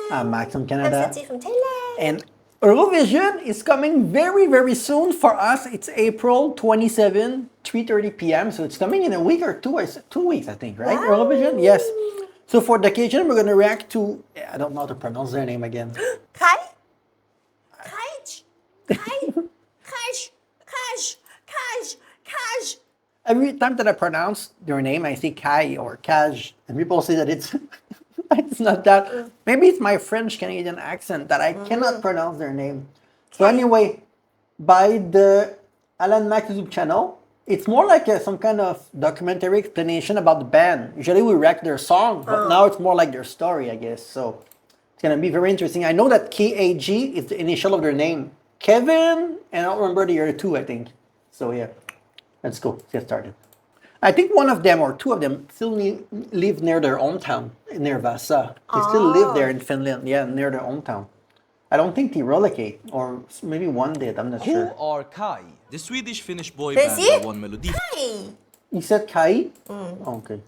I'm Max from I'm Canada. Sujy from Thailand. And Eurovision is coming very, very soon. For us, it's April 27, 3:30 p.m. So it's coming in a week or two. 2 weeks, I think, right? Wow. Eurovision? Yes. So for the occasion, we're going to react to, I don't know how to pronounce their name again. KAJ? KAJ? KAJ? KAJ? Every time that I pronounce their name, I say Kai or Kaj. And people say that it's it's not that. Maybe it's my French Canadian accent that I cannot pronounce their name. So anyway, by the Alan Max YouTube channel, it's more like some kind of documentary explanation about the band. Usually we react their song, but now it's more like their story, I guess. So it's gonna be very interesting. I know that KAJ is the initial of their name. Kevin, and I don't remember the other two, I think. So yeah, let's go. Let's get started. I think one of them or two of them still live near their hometown, near Vasa. They still live there in Finland, yeah, near their hometown. I don't think they relocate, or maybe one did, I'm not Who sure. are KAJ? The Swedish-Finnish boy That's band it? that won Melody. KAJ. You said Kai? Oh, okay.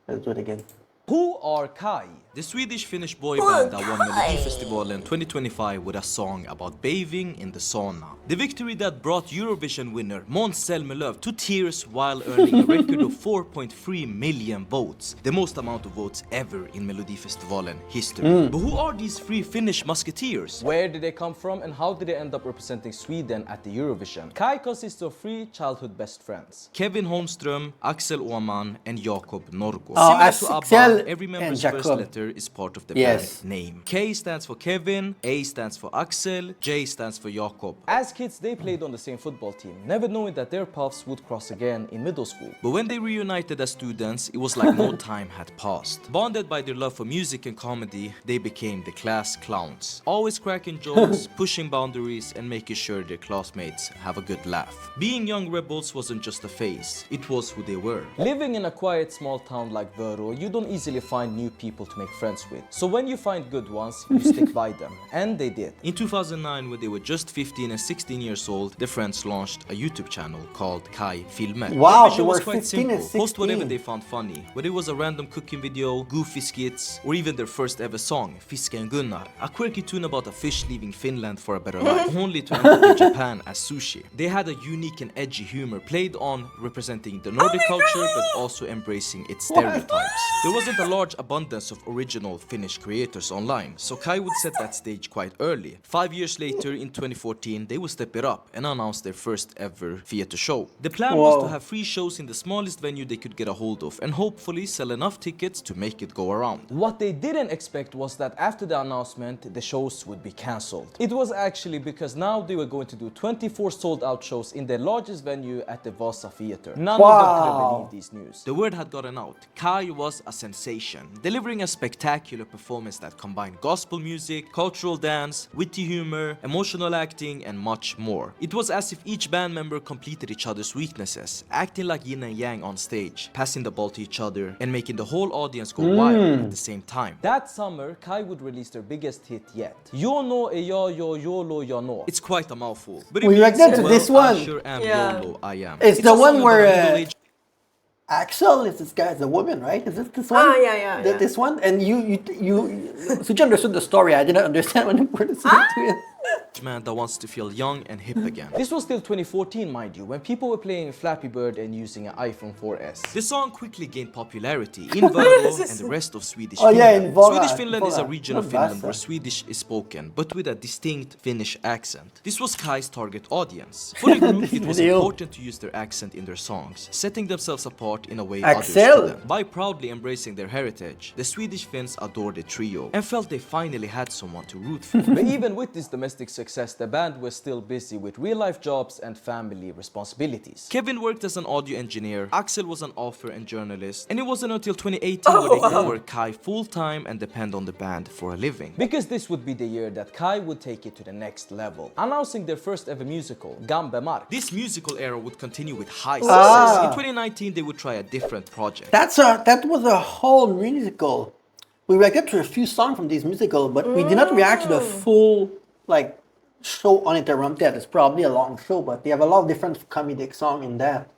Let's do it again. Who are KAJ? The Swedish-Finnish boy Who are band that won Melody KAJ? Festival in 2025 with a song about bathing in the sauna. The victory that brought Eurovision winner Måns Zelmerlöw to tears while earning a record of 4.3 million votes, the most amount of votes ever in Melody Festivalen history. But who are these three Finnish musketeers? Where did they come from and how did they end up representing Sweden at the Eurovision? KAJ consists of three childhood best friends: Kevin Holmström, Axel Åhman, and Jakob Norgård. Oh, Similar to Axel ABBA, every member's and first Jakob. letter is part of the Yes. band name. K stands for Kevin, A stands for Axel, J stands for Jakob. As kids, they played on the same football team, never knowing that their paths would cross again in middle school. But when they reunited as students, it was like no time had passed. Bonded by their love for music and comedy, they became the class clowns. Always cracking jokes, pushing boundaries, and making sure their classmates have a good laugh. Being young rebels wasn't just a phase, it was who they were. Living in a quiet small town like Vörå, you don't easily find new people to make friends with. So when you find good ones, you stick by them. And they did. In 2009, when they were just 15 and 16 years old, their friends launched a YouTube channel called KAJ Filmer. Wow, Their they vision was were quite 15 and simple. Post whatever 16. they found funny. Whether it was a random cooking video, goofy skits, or even their first ever song, Fisken Gunnar. A quirky tune about a fish leaving Finland for a better life, only to end up in Japan as sushi. They had a unique and edgy humor played on representing the Nordic culture, but also embracing its stereotypes. There wasn't a large abundance of original Finnish creators online, so KAJ would set that stage quite early. 5 years later, in 2014, they would step it up and announce their first ever theater show. The plan was to have free shows in the smallest venue they could get a hold of and hopefully sell enough tickets to make it go around. What they didn't expect was that after the announcement, the shows would be cancelled. It was actually because now they were going to do 24 sold-out shows in the largest venue at the Vasa Theater. None of them could have believed these news. The word had gotten out. KAJ was a sensation, delivering a spectacular performance that combined gospel music, cultural dance, witty humor, emotional acting, and much more. It was as if each band member completed each other's weaknesses, acting like yin and yang on stage, passing the ball to each other, and making the whole audience go wild at the same time. That summer, KAJ would release their biggest hit yet. YOLO e ya yo yolo ya no. It's quite a mouthful, but it We means, reacted to well, this one. I sure am Yeah. YOLO, I am. It's a the song one about where, a middle-aged Axel is this guy, the woman, right? Is this one? Yeah. This one? And you Sujy understood the story. I didn't understand when you were listening to it. man that wants to feel young and hip again. This was still 2014, mind you, when people were playing Flappy Bird and using an iPhone 4S. The song quickly gained popularity in Vörå and the rest of Swedish Finland. Yeah, in Vara. Swedish Finland is a Vara. region Not of Finland Vasa. where Swedish is spoken, but with a distinct Finnish accent. This was KAJ's target audience. For the group, it was video. important to use their accent in their songs, setting themselves apart in a way Axel. others couldn't. By proudly embracing their heritage, the Swedish Finns adored the trio and felt they finally had someone to root for. But even with this domestic success, the band was still busy with real-life jobs and family responsibilities. Kevin worked as an audio engineer, Axel was an author and journalist, and it wasn't until 2018 where they could work KAJ full-time and depend on the band for a living. Because this would be the year that KAJ would take it to the next level, announcing their first ever musical, Gambe Mark. This musical era would continue with high success. In 2019, they would try a different project. That was a whole musical. We reacted to a few songs from this musical, but we did not react to the full show uninterrupted. It's probably a long show, but they have a lot of different comedic songs in that.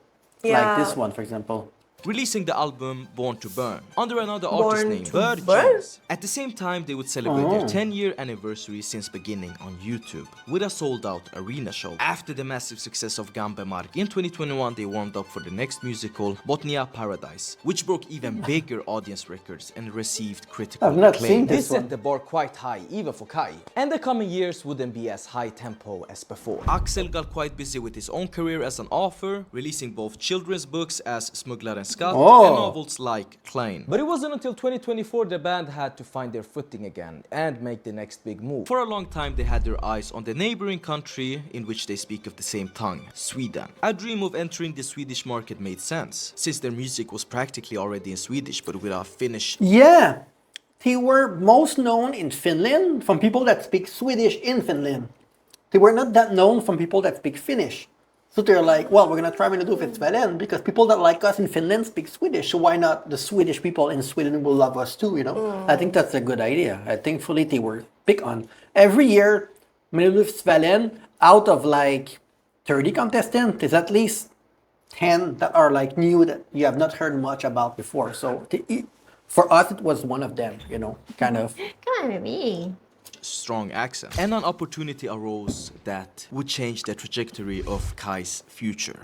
Like this one, for example. releasing the album Born to Burn under another Born artist name, to Bird Burn? Jones. At the same time, they would celebrate their 10-year anniversary since beginning on YouTube with a sold-out arena show. After the massive success of Gambemark in 2021, they warmed up for the next musical, Botnia Paradise, which broke even bigger audience records and received critical I've not acclaim. seen This this one. set the bar quite high, even for KAJ. And the coming years wouldn't be as high tempo as before. Axel got quite busy with his own career as an author, releasing both children's books as Smuggler and Skatt and novels like Klein. But it wasn't until 2024 the band had to find their footing again and make the next big move. For a long time, they had their eyes on the neighboring country in which they speak of the same tongue, Sweden. A dream of entering the Swedish market made sense, since their music was practically already in Swedish but with a Finnish. Yeah. They were most known in Finland from people that speak Swedish in Finland. They were not that known from people that speak Finnish. So they're like, well, we're going to try Melodifestivalen because people that like us in Finland speak Swedish. So why not the Swedish people in Sweden will love us too, you know? I think that's a good idea. I think thankfully they were big on. Every year, Melodifestivalen, out of like 30 contestants, there's at least 10 that are like new that you have not heard much about before. So for us, it was one of them, you know, kind of. Kind of me. Strong accent. And an opportunity arose that would change the trajectory of KAJ's future.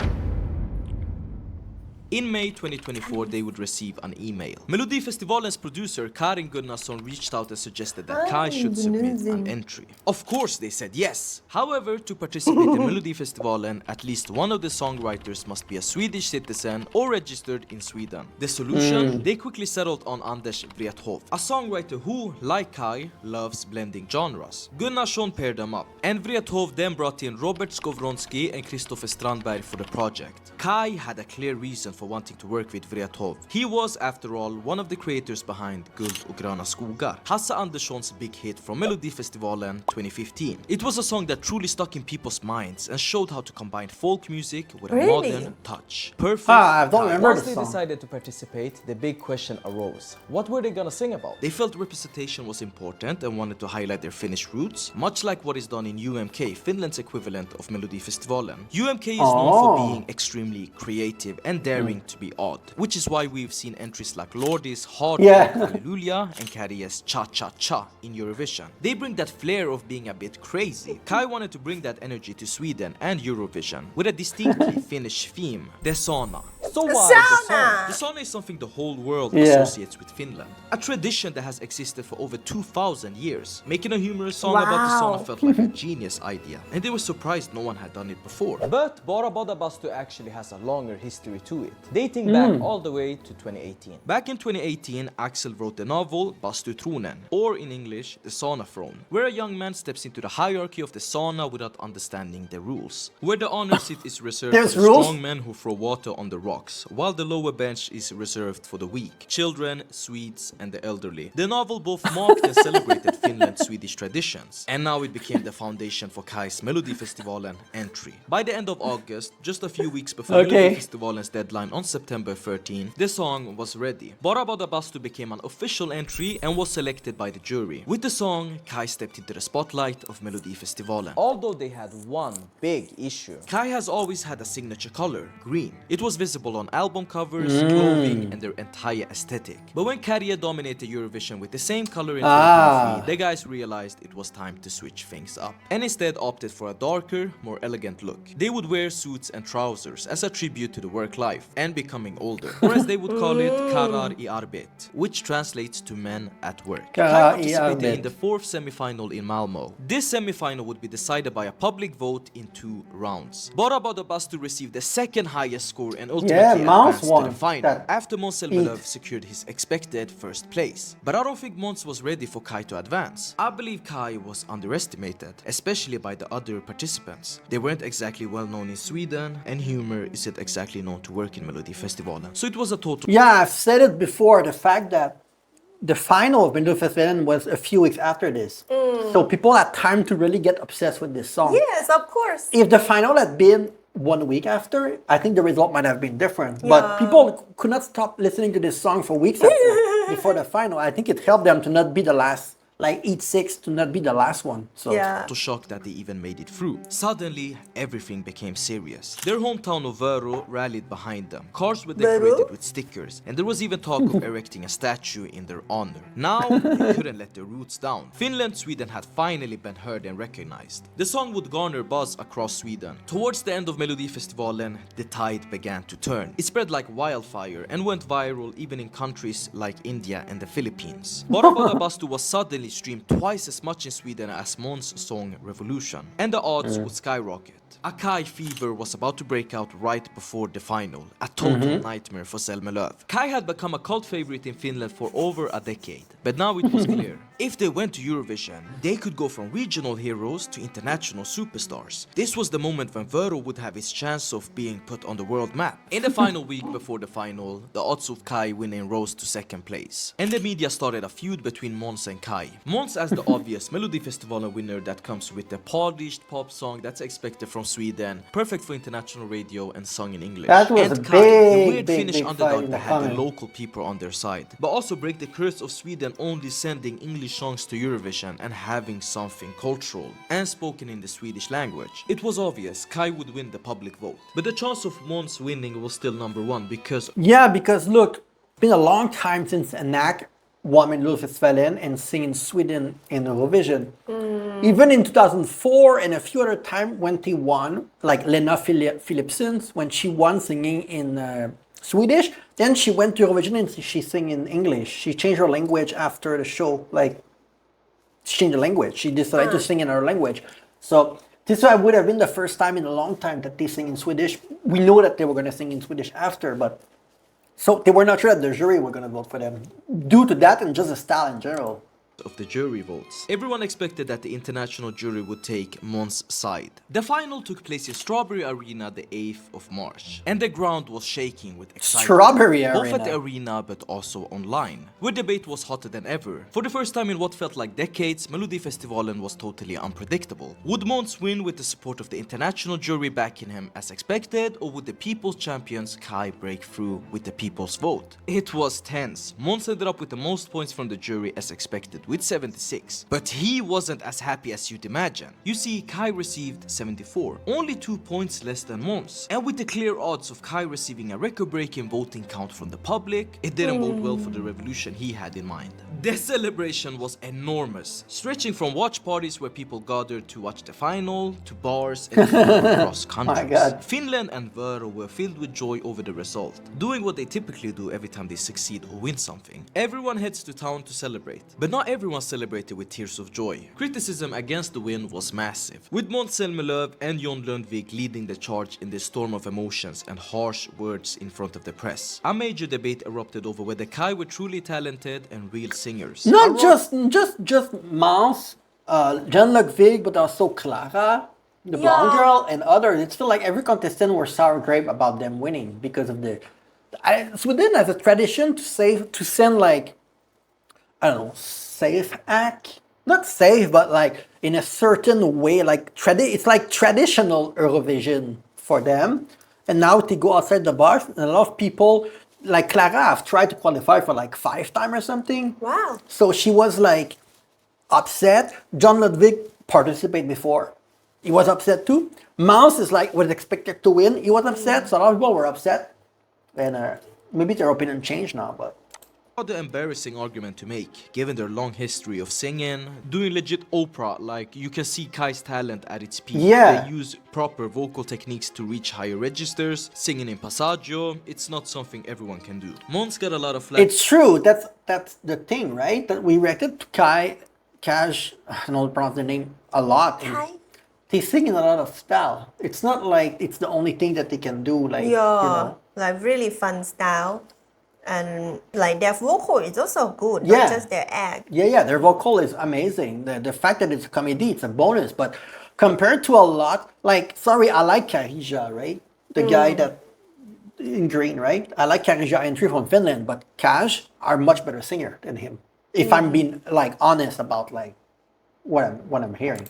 In May 2024, they would receive an email. Melodifestivalen's producer Karin Gunnarsson reached out and suggested that KAJ should submit an entry. Of course, they said yes. However, to participate in Melodifestivalen, at least one of the songwriters must be a Swedish citizen or registered in Sweden. The solution? They quickly settled on Anders Wrethov, a songwriter who, like KAJ, loves blending genres. Gunnarsson paired them up, and Wrethov then brought in Robert Skowronski and Kristoffer Strandberg for the project. KAJ had a clear reason for wanting to work with Wrethov. He was, after all, one of the creators behind Guld och gröna skogar, Hasse Andersson's big hit from Melodifestivalen 2015. It was a song that truly stuck in people's minds and showed how to combine folk music with a modern touch. Perfect. I don't remember Once the they song. decided to participate, the big question arose. What were they gonna sing about? They felt representation was important and wanted to highlight their Finnish roots, much like what is done in UMK, Finland's equivalent of Melodifestivalen. UMK is known for being extremely creative and daring to be odd, which is why we've seen entries like Lordi's Hard Rock Hallelujah and KAJ's Cha Cha Cha in Eurovision. They bring that flair of being a bit crazy. KAJ wanted to bring that energy to Sweden and Eurovision with a distinctly Finnish theme, the sauna. So why the Sauna! The sauna is something the whole world associates with Finland. A tradition that has existed for over 2,000 years. Making a humorous song about the sauna felt like a genius idea, and they were surprised no one had done it before. But Bara Bada Bastu actually has a longer history to it, dating back all the way to 2018. Back in 2018, Axel wrote the novel Bastutronen, or in English, The Sauna Throne, where a young man steps into the hierarchy of the sauna without understanding the rules. Where the honor seat is reserved for the strong men who throw water on the rocks, while the lower bench is reserved for the weak, children, Swedes, and the elderly. The novel both marked and celebrated Finland-Swedish traditions, and now it became the foundation for KAJ's Melodifestivalen entry. By the end of August, just a few weeks before Melodifestivalen's deadline on September 13, the song was ready. Bara Bada Bastu became an official entry and was selected by the jury. With the song, KAJ stepped into the spotlight of Melodifestivalen. Although they had one big issue. KAJ has always had a signature color, green. It was visible on album covers, clothing, and their entire aesthetic. But when KAJ dominated Eurovision with the same color in 2023, the guys realized it was time to switch things up, and instead opted for a darker, more elegant look. They would wear suits and trousers as a tribute to the work life and becoming older, or as they would call it, Karar I arbet, which translates to men at work. KAJ participated in the fourth semi-final in Malmö. This semi-final would be decided by a public vote in 2 rounds. Bara Bada Bastu received the second highest score and ultimately advanced to the final, after Måns Zelmerlöw secured his expected first place. But I don't think Måns was ready for KAJ to advance. I believe KAJ was underestimated, especially by the other participants. They weren't exactly well known in Sweden, and humor isn't exactly known to work in Melodifestivalen. So it was a total... Yeah, I've said it before, the fact that the final of Melodifestivalen was a few weeks after this. So people had time to really get obsessed with this song. Yes, of course. If the final had been 1 week after, I think the result might have been different. But people could not stop listening to this song for weeks after, before the final. I think it helped them to not be the last like eat six to not be the last one. So Yeah. So shocked that they even made it through. Suddenly, everything became serious. Their hometown of Vero rallied behind them. Cars were decorated Vero? with stickers, and there was even talk of erecting a statue in their honor. Now, they couldn't let their roots down. Finland-Sweden had finally been heard and recognized. The song would garner buzz across Sweden. Towards the end of Melodifestivalen, the tide began to turn. It spread like wildfire and went viral even in countries like India and the Philippines. Bara Bara Bastu was suddenly streamed twice as much in Sweden as Måns' song Revolution, and the odds would skyrocket. A KAJ fever was about to break out right before the final, a total nightmare for Selma Löw. KAJ had become a cult favorite in Finland for over a decade, but now it was clear. If they went to Eurovision, they could go from regional heroes to international superstars. This was the moment when Vero would have his chance of being put on the world map. In the final week before the final, the odds of KAJ winning rose to second place. And the media started a feud between Måns and KAJ. Måns as the obvious Melodifestivalen winner that comes with the polished pop song that's expected from Sweden, perfect for international radio and sung in English. That was and a KAJ, the weird big Finnish fight underdog in that the had the final. local people on their side, but also break the curse of Sweden only sending English songs to Eurovision and having something cultural and spoken in the Swedish language. It was obvious KAJ would win the public vote, but the chance of Måns winning was still number one because yeah, because look, it's been a long time since Anak won Melodifestivalen and sing in Sweden in Eurovision. Even in 2004 and a few other times when they won, like Lena Philipsson, when she won singing in Swedish, then she went to Eurovision and she sang in English. She changed her language after the show, like she changed the language. She decided to sing in her language. So this would have been the first time in a long time that they sing in Swedish. We know that they were going to sing in Swedish after, but so they were not sure that the jury were going to vote for them due to that and just the style in general. of the jury votes. Everyone expected that the international jury would take Måns' side. The final took place in Strawberry Arena the 8th of March, and the ground was shaking with excitement. Strawberry Both Arena. at the arena but also online, where debate was hotter than ever. For the first time in what felt like decades, Melodifestivalen was totally unpredictable. Would Måns win with the support of the international jury backing him as expected, or would the people's champions KAJ break through with the people's vote? It was tense. Måns ended up with the most points from the jury as expected, with 76. But he wasn't as happy as you'd imagine. You see, KAJ received 74, only 2 points less than Måns. And with the clear odds of KAJ receiving a record-breaking voting count from the public, it didn't bode well for the revolution he had in mind. The celebration was enormous, stretching from watch parties where people gathered to watch the final, to bars and even across countries. God. Finland and Vero were filled with joy over the result, doing what they typically do every time they succeed or win something. Everyone heads to town to celebrate, but not everyone celebrated with tears of joy. Criticism against the win was massive, with Måns Zelmerlöw and John Lundvik leading the charge in this storm of emotions and harsh words in front of the press. A major debate erupted over whether KAJ were truly talented and real singers. Not just Måns, John Lundvik, but also Clara, the blonde Yeah. girl, and others. It's feel like every contestant were sour grape about them winning because of the. Sweden has a tradition to send like, I don't know, safe act. Not safe, but like in a certain way, like it's like traditional Eurovision for them. And now they go outside the bar, and a lot of people, like Clara, have tried to qualify for like 5 times or something. Wow. So she was like upset. John Ludwig participated before. He was upset too. Mouse is like was expected to win. He was upset. So a lot of people were upset. And maybe their opinion changed now, but. Rather embarrassing argument to make, given their long history of singing, doing legit opera, like you can see KAJ's talent at its peak. Yeah. They use proper vocal techniques to reach higher registers, singing in passaggio, it's not something everyone can do. Måns got a lot of flack. It's true. That's the thing, right? That we reacted to KAJ, I don't know how to pronounce the name a lot. and KAJ? They sing in a lot of style. It's not like it's the only thing that they can do. Like Yeah, you know. like really fun style. And like their vocal is also good, Yeah. not just their act. Yeah, their vocal is amazing. The fact that it's a comedy, it's a bonus. But compared to a lot, like, sorry, I like KAJ, right? The guy that in green, right? I like KAJ entry from Finland, but KAJ are much better singer than him. If I'm being like honest about like what I'm hearing.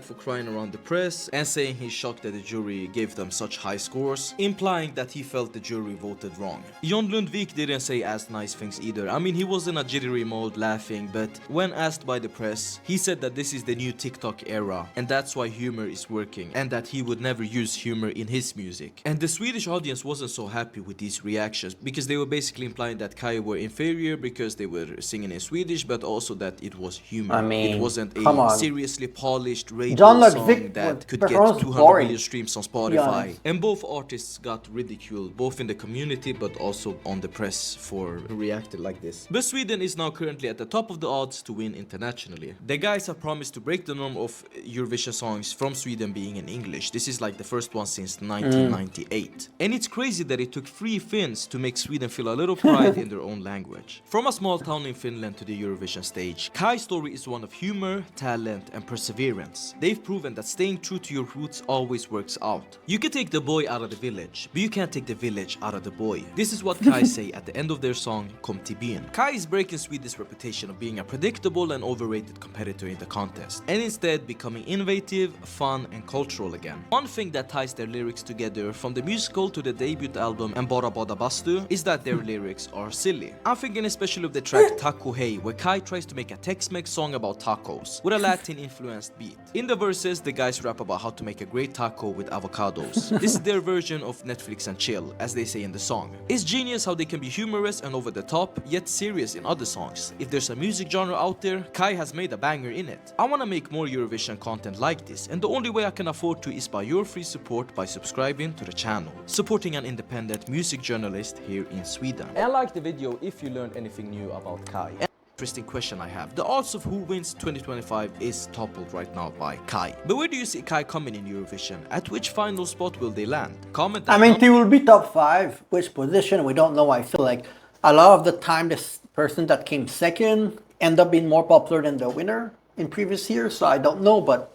for crying around the press and saying he's shocked that the jury gave them such high scores, implying that he felt the jury voted wrong. John Lundvik didn't say as nice things either. I mean, he was in a jittery mode laughing, but when asked by the press, he said that this is the new TikTok era and that's why humor is working and that he would never use humor in his music. And the Swedish audience wasn't so happy with these reactions because they were basically implying that KAJ were inferior because they were singing in Swedish, but also that it was humor. I mean, it wasn't come a on. seriously polished radio John song Lundvik that could performance get 200 boring, million streams on to be Spotify. honest. And both artists got ridiculed, both in the community but also on the press for reacting like this. But Sweden is now currently at the top of the odds to win internationally. The guys have promised to break the norm of Eurovision songs from Sweden being in English. This is like the first one since 1998. And it's crazy that it took 3 Finns to make Sweden feel a little pride in their own language. From a small town in Finland to the Eurovision stage, KAJ's story is one of humor, talent and perseverance. They've proven that staying true to your roots always works out. You can take the boy out of the village, but you can't take the village out of the boy. This is what KAJ say at the end of their song Kom till byn. KAJ is breaking Sweden's reputation of being a predictable and overrated competitor in the contest, and instead becoming innovative, fun and cultural again. One thing that ties their lyrics together from the musical to the debut album and Bara Bada Bastu is that their lyrics are silly. I'm thinking especially of the track Taco Hey, where KAJ tries to make a Tex-Mex song about tacos with a Latin-influenced beat. In the verses, the guys rap about how to make a great taco with avocados. This is their version of Netflix and chill, as they say in the song. It's genius how they can be humorous and over the top, yet serious in other songs. If there's a music genre out there, KAJ has made a banger in it. I wanna make more Eurovision content like this, and the only way I can afford to is by your free support by subscribing to the channel, supporting an independent music journalist here in Sweden. And like the video if you learned anything new about KAJ. Interesting question I have. The odds of who wins 2025 is toppled right now by KAJ. But where do you see KAJ coming in Eurovision? At which final spot will they land? Comment I down mean, below. they will be top 5. Which position? We don't know. I feel like a lot of the time, this person that came second end up being more popular than the winner in previous years. So I don't know. But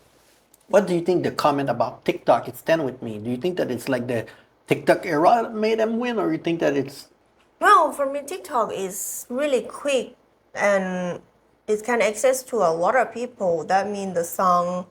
what do you think the comment about TikTok? It's 10 with me. Do you think that it's like the TikTok era that made them win? Or you think that it's... Well, for me, TikTok is really quick and it can access to a lot of people. That means the song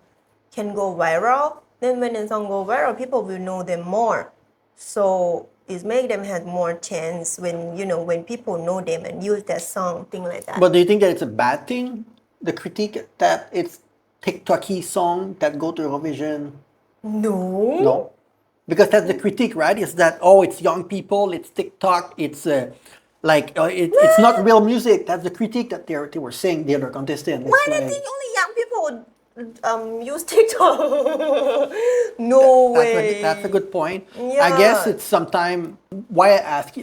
can go viral. Then when the song go viral, people will know them more. So it make them have more chance when, you know, when people know them and use that song, thing like that. But do you think that it's a bad thing? The critique that it's TikTok-y song that go to Eurovision? No. No. Because that's the critique, right? Is that, oh, it's young people, it's TikTok, it's it's not real music. That's the critique that they were saying, the other contestant. Why do you think only young people use TikTok? No way. That's a good point. Yeah. I guess it's sometime why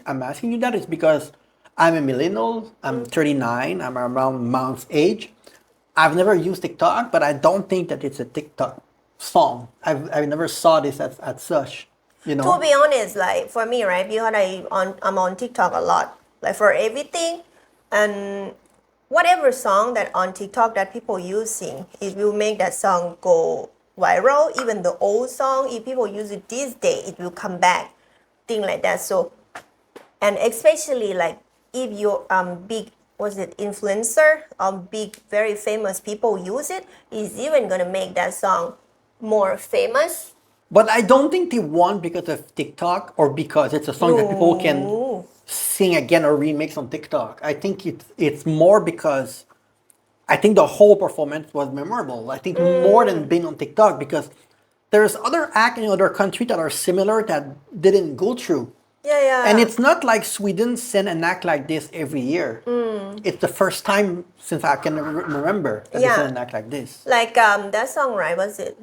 I'm asking you that is because I'm a millennial. I'm 39. I'm around Mount's age. I've never used TikTok, but I don't think that it's a TikTok song. I never saw this as such. You know. To be honest, like for me, right? Because I'm on TikTok a lot. Like for everything, and whatever song that on TikTok that people using, it will make that song go viral. Even the old song, if people use it this day, it will come back. Thing like that. So, and especially like if you're big, was it influencer or big, very famous people use it, is even gonna make that song more famous. But I don't think they won because of TikTok or because it's a song that people can sing again or remix on TikTok. I think it's more because I think the whole performance was memorable. I think more than being on TikTok because there's other acts in other countries that are similar that didn't go through. Yeah. And it's not like Sweden send an act like this every year. It's the first time since I can remember that they send an act like this. Like that song, right? Was it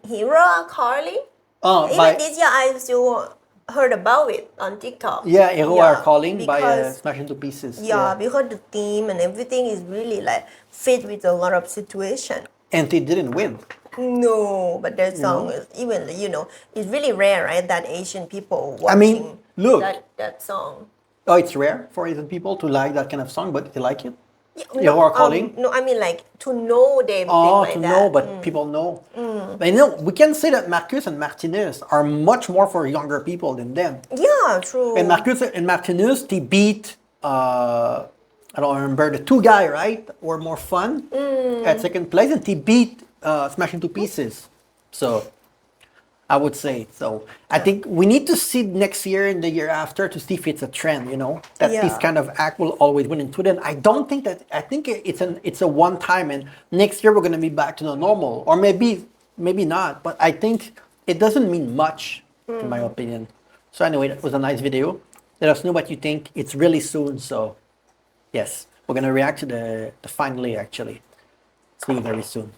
Hero Carly? By, Even this year, I still heard about it on TikTok. yeah, Hero Are Calling by because- Smash Into Pieces. Yeah, because the theme and everything is really like fit with a lot of situation. And they didn't win. No, but that song is even, you know, it's really rare, right? That Asian people watching I mean, look. that song. Oh, it's rare for Asian people to like that kind of song, but they like it. Yeah, You are calling? No, I mean like to know them. Oh, thing to like know, that. but people know. But you know, we can say that Marcus and Martinez are much more for younger people than them. Yeah, true. And Marcus and Martinez, they beat, I don't remember, the two guy, right? Were more fun at second place, and they beat smashed into pieces. So I would say so. I think we need to see next year and the year after to see if it's a trend. That this Yeah. kind of act will always win in Sweden. I don't think that. I think it's a one time, and next year we're gonna be back to the normal, or maybe not. But I think it doesn't mean much, in my opinion. So anyway, that was a nice video. Let us know what you think. It's really soon, so yes, we're gonna react to the finale actually. See you very soon.